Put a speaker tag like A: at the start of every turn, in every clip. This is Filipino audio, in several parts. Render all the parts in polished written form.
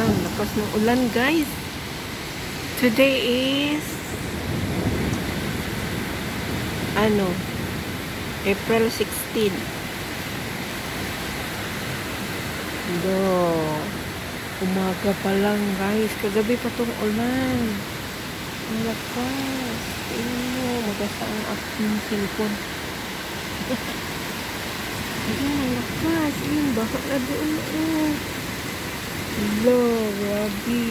A: Yan, lakas ng ulan guys. Today is April 16. Umaga pa lang guys. Kagabi pa tong ulan. Ang lakas. Tingnan mo, magasa ang aking cellphone. Ayan, ang lakas. Ayan, baka na doon. Hello, grabe.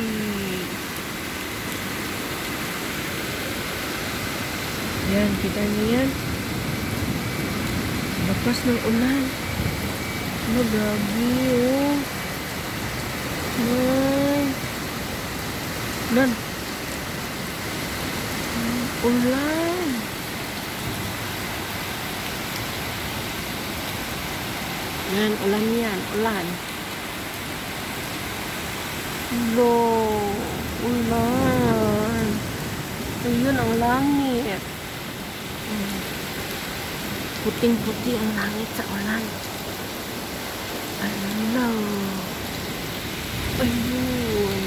A: Yan, kita niyo yan. Lakas ng ulan. Ano, grabe, oh. Nan. Ulan. Yan, ulan yan. Ulan. Ulan. Ayun ang langit. Puting-puti ang langit sa ulan. Ayun.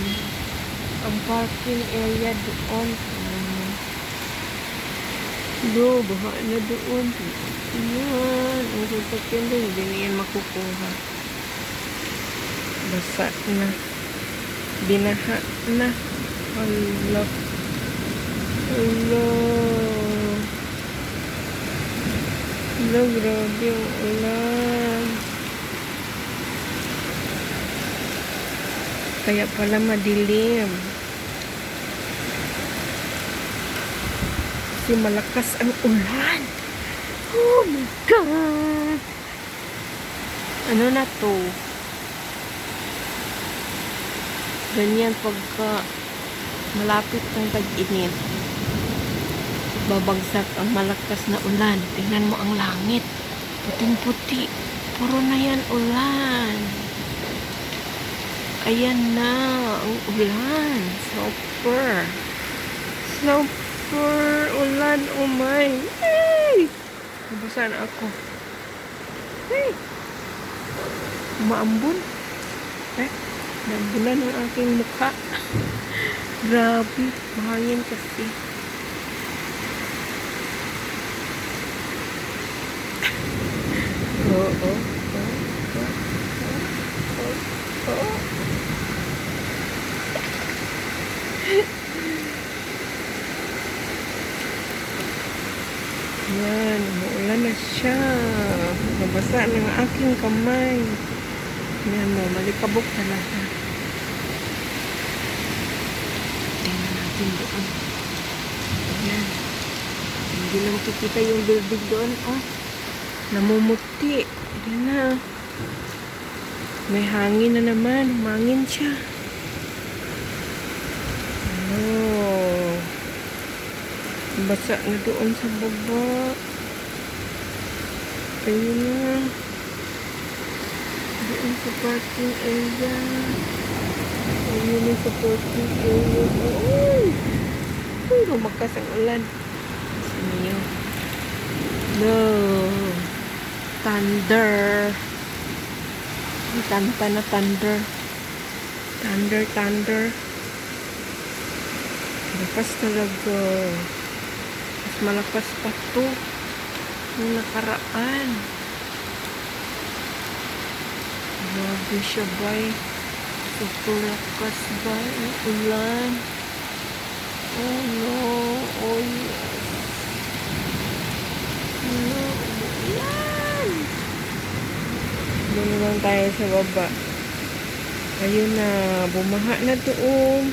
A: Ang parking area doon. Baha na doon. Ayan. Ang sasakyan doon. Hindi na yan makukuha. Basa na. Binaha na. Hala. Grabe ang ulan. Kaya pala madilim. Kasi malakas ang ulan. Oh my God! Ano na to? Ganyan pagka malapit ng tag-init. Babagsak ang malakas na ulan. Tingnan mo ang langit. Puting-puti. Puro na yan ulan. Ayan na ang ulan. Super ulan. Oh my. Hey! Nabasa na ako. Hey! Umaambon. Naambulan ang aking mukha. Grabe. Mahangin kasi. Oo. Yan, umuulan na siya. Nabasa ng aking kamay. Yan mo, malikabok talaga. Tingnan natin doon. Yan. Hindi na makikita yung building doon. Oh, namumuti. Yan na. May hangin na naman. Humangin siya. Basa na doon sa baba. Ayun na. Doon sa parking area. Ayun na sa parking area. Uy, lumakas ang ulan. Sino yun? No. Thunder. Kanta na thunder. Thunder. Lakas talaga. Mas malakas pa to yung nakaraan. Grabe siya bay. Super lakas bay ang ulan. Oh no. Oh yes. No, ulan. Doon lang tayo sa baba. Ayun na. Bumaha na doon.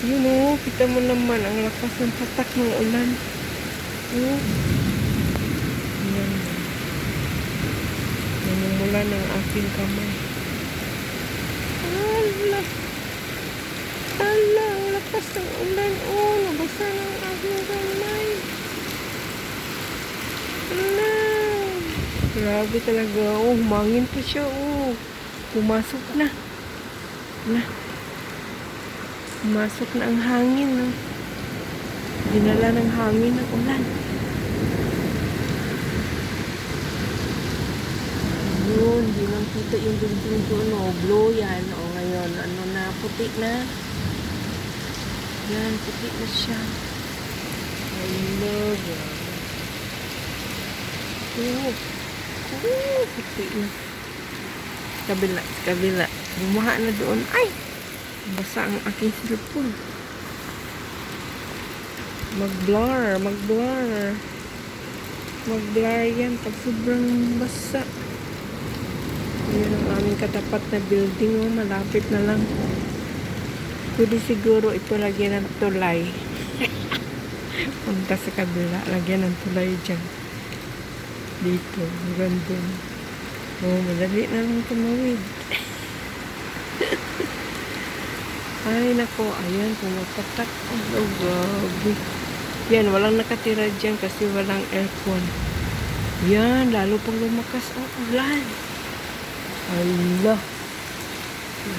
A: Yun o, kita mo naman ang lakas ng patak ng ulan. Yan. Namumula ng aking kamay. Hala, ang lakas ng ulan. Oh, nabasa ng aking kamay. Hala. Grabe talaga. Oh, humangin pa siya. Oh, pumasok na. Pumasok na ang hangin. No? Dinala ng hangin ang ulan. Yun, hindi lang kita yung building doon. Blow yan. Ngayon, ano na po puti na. Yan, puti na siya. I love it. Puti na. Kabila, kabila. Bumaha na doon. Ay! Basa ang aking cellphone. Mag-blur, mag-blur. Mag-blur yan pag sobrang basa. Yan ang aming katapat na building. Oh, malapit na lang. Pwede siguro ito lagyan ng tulay. Punta sa kabila, lagyan ng tulay dyan. Dito, ganda. Oh, madali na lang tumawid. Ay, nako. Ayan, pumapatak. Oh, gabi. Yan, walang nakatira dyan kasi walang aircon. Yan, lalo pang lumakas ang ulan. Allah.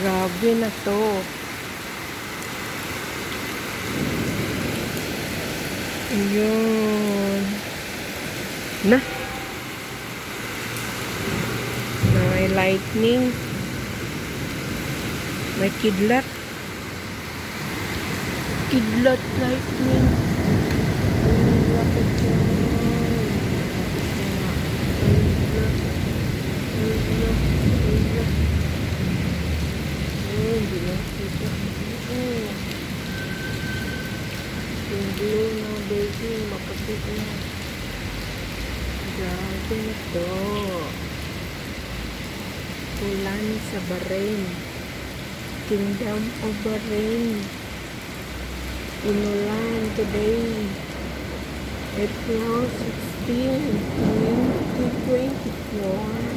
A: Grabe na to. Ayun. Na. May lightning. May kidlat. Kidlat lightning. Yung blue na building, mapapit na. Grabe na to. Ulan sa Bahrain. Kingdom of Bahrain. Inulan today. April 16, 2024.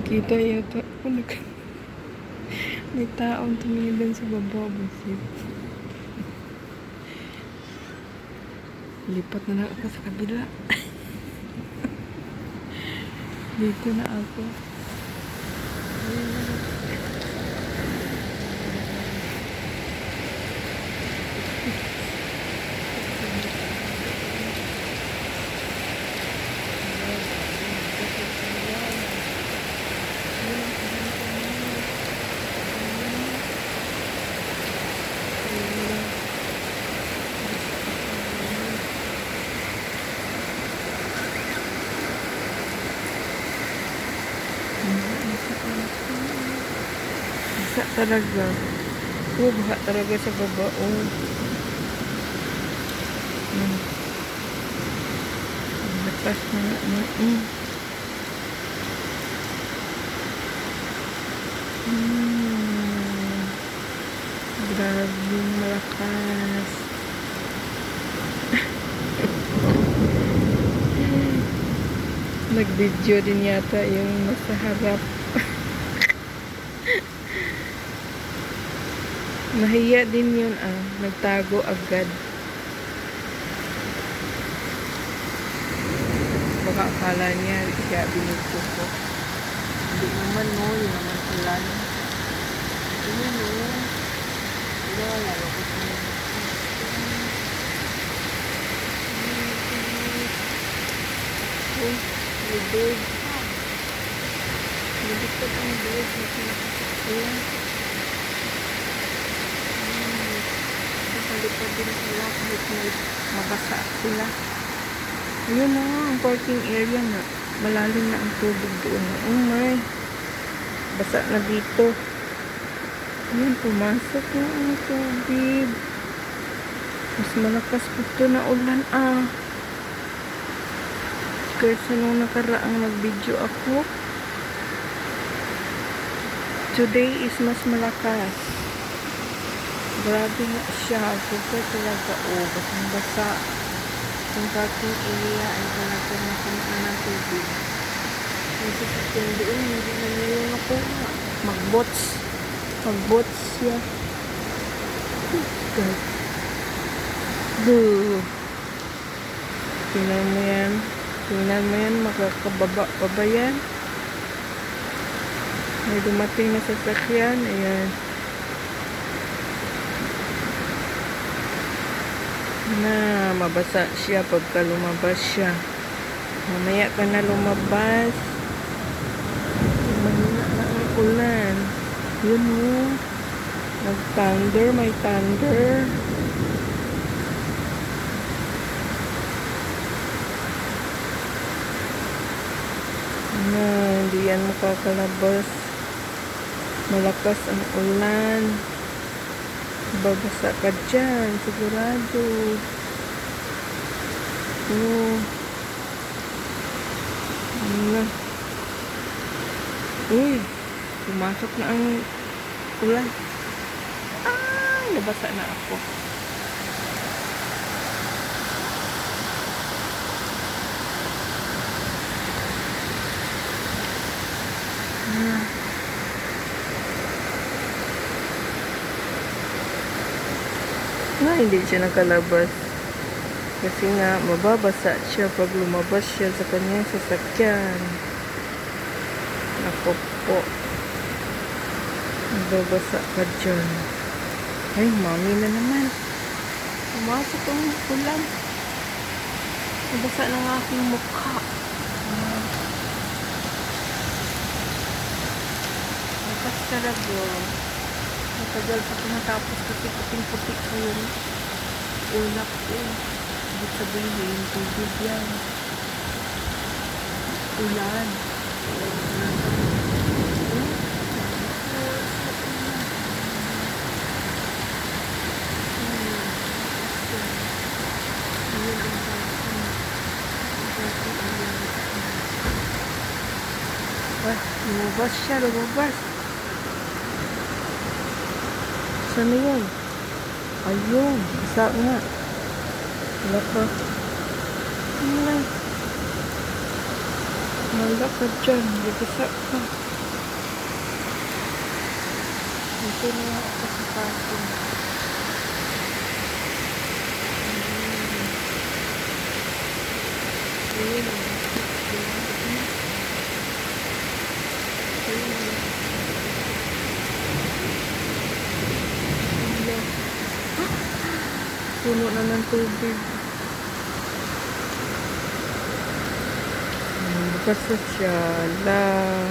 A: Kita yata ako may taong tumingin sa baba. Busit. Lipat na lang ako sa kabila. Dito na ako. Basa talaga. Oh, baha talaga sa baba. Oh. Lakas na nga. Grabe malakas. Nag-video din yata yung nasa harap. Nahiya din yun nagtago agad. Baka akala niya kaya binigto ko. Hindi naman no, yun naman ulan. Ayun no. Wala ko sa oh, may bird. Nagdikot ang bird. Ayan. Nakalipad din sila kahit may mabasa sila. Ayun na ang parking area na. Malalim na ang tubig doon. Oh my. Basa na dito. Ayan, pumasok na ang tubig. Mas malakas po ito na ulan Kaysa nung nakaraang nag-video ako. Today is mas malakas. Grabe nga siya. Super talaga. Basang-basa. Yung parking area ay talaga nakunaan ng tubig. Yung sasakyan doon, hindi na nilunok Oo, magbots. Magbots siya. God. Duh. Tingnan mo yan. Tingnan mo yan. Magkakababa pa ba yan? May dumating na sasakyan. Ayan. Na, mabasa siya pagka lumabas siya. Mamaya ka na lumabas. Mahina na ang ulan. Yun mo. Nag-thunder. May thunder. Na, hindi yan makakalabas. Malakas ang ulan. Babasa ka dyan. Sigurado. Oo. Ano na. Uy. Pumasok na ang ulan. Ay, nabasa na ako. Hindi siya nakalabas kasi nga mababasa siya pag lumabas siya sa kanyang sasakyan. Ako po, mababasa ka dyan. Ay, mami na naman. Pumasok ang ulan. Nabasa ng aking mukha. Nakas talaga. Matagal pa tumatapos kasi puting-puti ko yun. Ulap ko. Ibig sabihin, tubig yan. Ulan. Lumabas siya, lumabas. Saan na yun? Ayun, isa nga. Wala ka. Wala. Wala ka dyan. Bisa ka. Ito na ako sa parking. Ayun. Puno na ng tubig. Bukas na siya lang.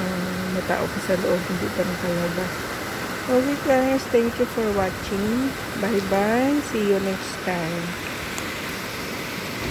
A: May tao pa sa loob, hindi pa nakalabas. Okay guys, thank you for watching. Bye bye. See you next time.